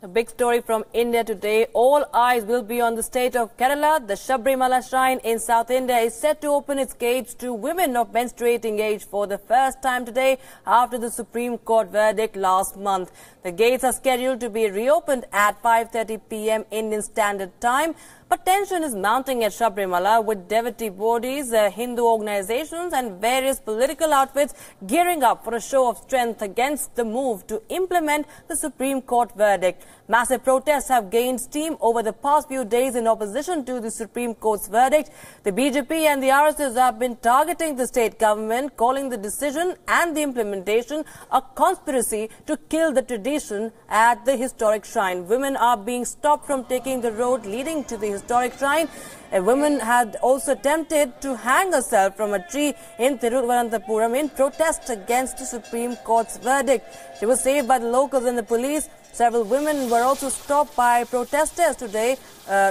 A big story from India today. All eyes will be on the state of Kerala. The Sabarimala shrine in South India is set to open its gates to women of menstruating age for the first time today after the Supreme Court verdict last month. The gates are scheduled to be reopened at 5:30 p.m. Indian Standard Time. But tension is mounting at Sabarimala with devotee bodies, Hindu organizations and various political outfits gearing up for a show of strength against the move to implement the Supreme Court verdict. Massive protests have gained steam over the past few days in opposition to the Supreme Court's verdict. The BJP and the RSS have been targeting the state government, calling the decision and the implementation a conspiracy to kill the tradition at the historic shrine. Women are being stopped from taking the road leading to the historic shrine. A woman had also attempted to hang herself from a tree in Thiruvananthapuram in protest against the Supreme Court's verdict. She was saved by the locals and the police. Several women were also stopped by protesters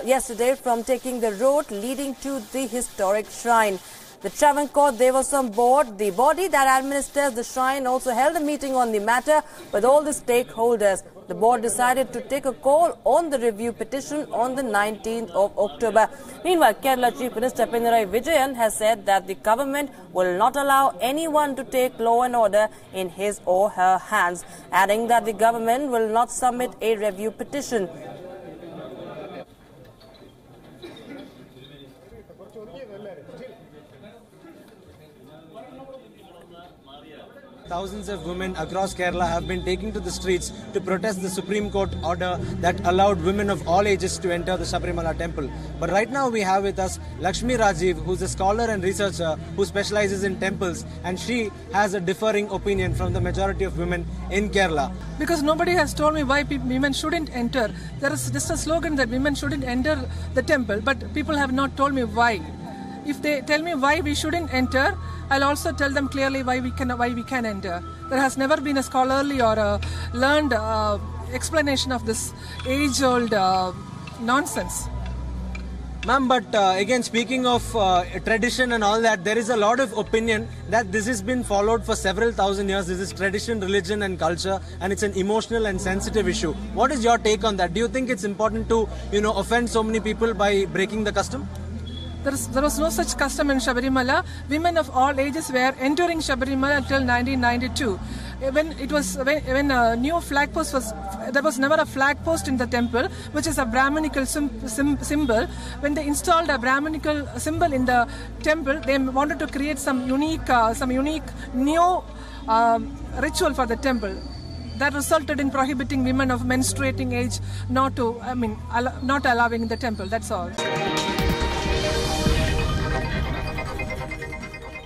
yesterday from taking the road leading to the historic shrine. The Travancore Devaswam Board, the body that administers the shrine, also held a meeting on the matter with all the stakeholders. The board decided to take a call on the review petition on the 19th of October. Meanwhile, Kerala Chief Minister Pinarayi Vijayan has said that the government will not allow anyone to take law and order in his or her hands, adding that the government will not submit a review petition. Thousands of women across Kerala have been taking to the streets to protest the Supreme Court order that allowed women of all ages to enter the Sabarimala temple. But right now we have with us Lakshmi Rajiv, who's a scholar and researcher who specializes in temples, and she has a differing opinion from the majority of women in Kerala. Because nobody has told me why women shouldn't enter. There is just a slogan that women shouldn't enter the temple, but people have not told me why. If they tell me why we shouldn't enter, I'll also tell them clearly why we can enter. There has never been a scholarly or a learned explanation of this age-old nonsense. Ma'am, but again, speaking of tradition and all that, there is a lot of opinion that this has been followed for several thousand years. This is tradition, religion and culture, and it's an emotional and sensitive issue. What is your take on that? Do you think it's important to, offend so many people by breaking the custom? There was no such custom in Sabarimala. Women of all ages were entering Sabarimala until 1992. When a new flag post was, there was never a flag post in the temple, which is a Brahminical symbol. When they installed a Brahminical symbol in the temple, they wanted to create some unique new ritual for the temple. That resulted in prohibiting women of menstruating age not allowing in the temple. That's all.